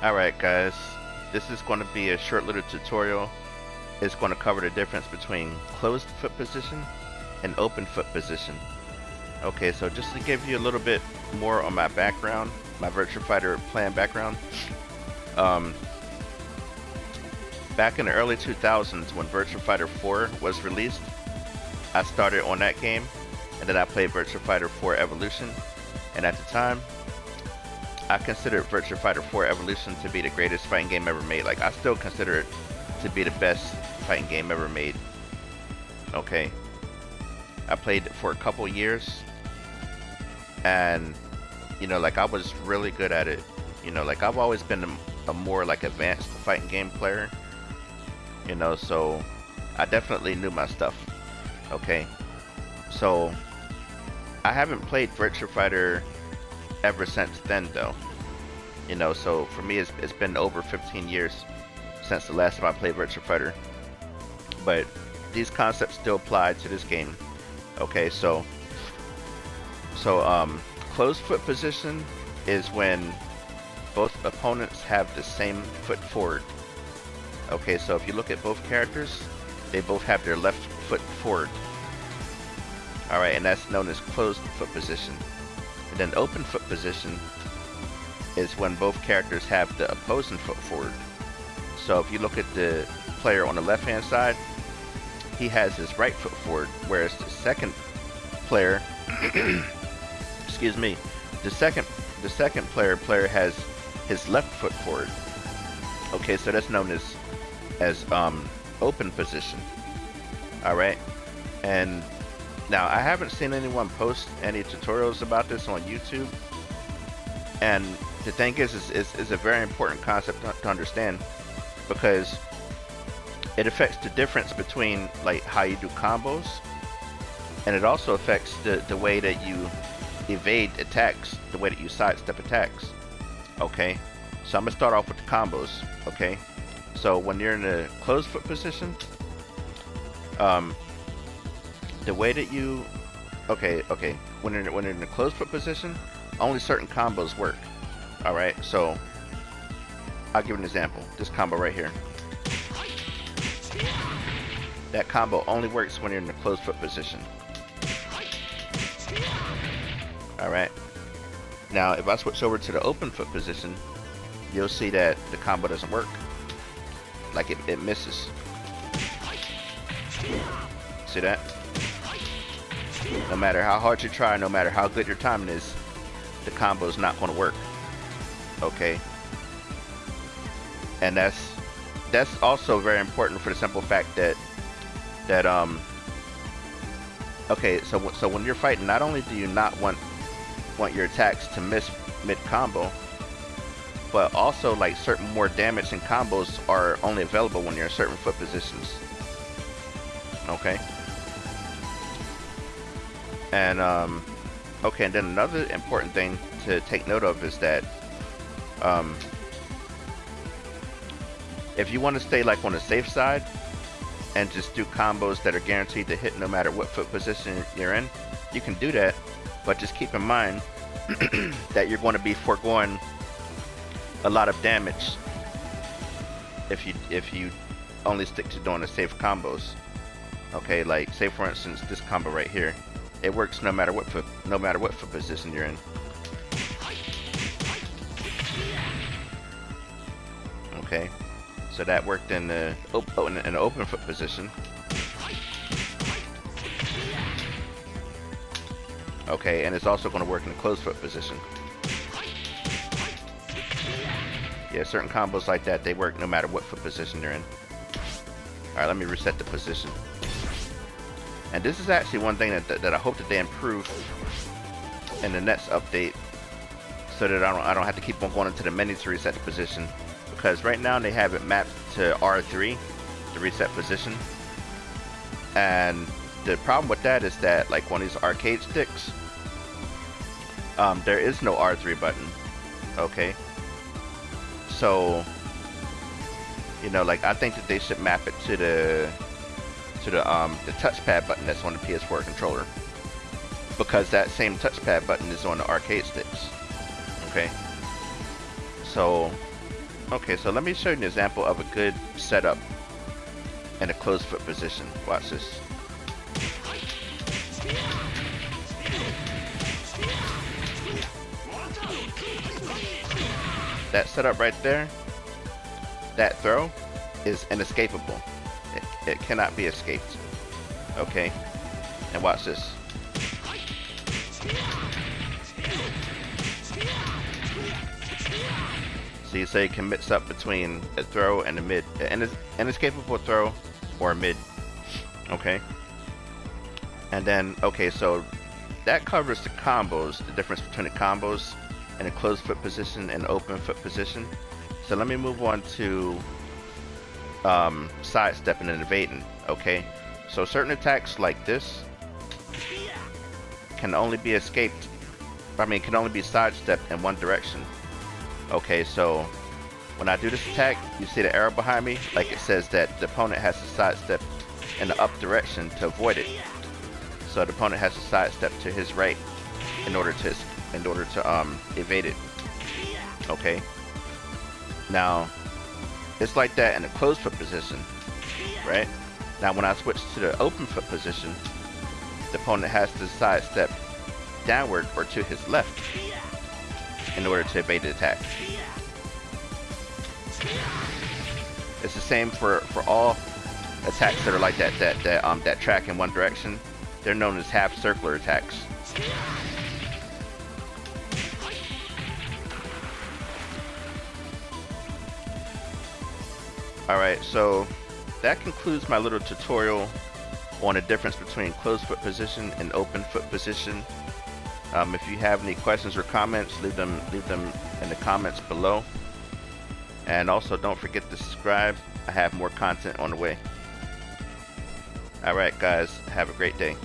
Alright guys, this is going to be a short little tutorial. It's going to cover the difference between closed foot position and open foot position. Okay, so just to give you a little bit more on my background, my Virtua Fighter playing background. Back in the early 2000s when Virtua Fighter 4 was released, I started on that game, and then I played Virtua Fighter 4 Evolution, and at the time I considered Virtua Fighter 4 Evolution to be the greatest fighting game ever made. Like, I still consider it to be the best fighting game ever made. Okay, I played it for a couple years, and you know, like, I was really good at it. You know, like, I've always been a more like advanced fighting game player, you know, so I definitely knew my stuff. Okay, so I haven't played Virtua Fighter ever since then though, you know, so for me it's been over 15 years since the last time I played Virtua Fighter, but these concepts still apply to this game. Okay, so closed foot position is when both opponents have the same foot forward. Okay, so if you look at both characters, they both have their left foot forward. Alright, and that's known as closed foot position. And then open foot position is when both characters have the opposing foot forward. So if you look at the player on the left hand side, he has his right foot forward, whereas the second player excuse me, the second player has his left foot forward. Okay, so that's known as open position. Alright, and now I haven't seen anyone post any tutorials about this on YouTube, and the thing is a very important concept to understand, because it affects the difference between like how you do combos, and it also affects the way that you evade attacks, the way that you sidestep attacks. Okay, so I'm gonna start off with the combos. Okay, so when you're in a closed foot position, the way that you when you're in a closed foot position, only certain combos work. Alright, so I'll give an example. This combo right here, that combo only works when you're in the closed foot position. Alright, now if I switch over to the open foot position, you'll see that the combo doesn't work. Like, it misses. See that? No matter how hard you try, no matter how good your timing is, the combo is not going to work. Okay, and that's also very important for the simple fact that okay, so when you're fighting, not only do you not want your attacks to miss mid combo, but also like certain more damage and combos are only available when you're in certain foot positions. Okay. And okay, and then another important thing to take note of is that if you want to stay like on the safe side and just do combos that are guaranteed to hit no matter what foot position you're in, you can do that, but just keep in mind that you're going to be foregoing a lot of damage if you only stick to doing the safe combos. Okay, like say for instance this combo right here, it works no matter what foot position you're in. Okay, so that worked in the open foot position. Okay, and it's also going to work in the closed foot position. Yeah, certain combos like that, they work no matter what foot position you're in. Alright, let me reset the position. And this is actually one thing that I hope that they improve in the next update, so that I don't have to keep on going into the menu to reset the position, because right now they have it mapped to R3 to reset position, and the problem with that is that like on these arcade sticks, there is no R3 button. Okay, so you know, like, I think that they should map it to the touchpad button that's on the PS4 controller, because that same touchpad button is on the arcade sticks. Okay, so Okay, so let me show you an example of a good setup in a closed foot position. Watch this. That setup right there, that throw is inescapable. It cannot be escaped. Okay, and watch this. So you say you can mix up between a throw and a mid, an inescapable throw or a mid. Okay. And then, okay, so that covers the combos, the difference between the combos and a closed foot position and open foot position. So let me move on to sidestepping and evading. Okay, so certain attacks like this can only be escaped, can only be sidestepped in one direction. Okay, so when I do this attack, you see the arrow behind me? Like it says that the opponent has to sidestep in the up direction to avoid it. So the opponent has to sidestep to his right in order to evade it. Okay. Now, it's like that in a closed foot position, right? Now, when I switch to the open foot position, the opponent has to sidestep downward or to his left in order to evade the attack. It's the same for all attacks that are like that track in one direction. They're known as half circular attacks. Alright, so that concludes my little tutorial on the difference between closed foot position and open foot position. If you have any questions or comments, leave them in the comments below. And also don't forget to subscribe. I have more content on the way. Alright guys, have a great day.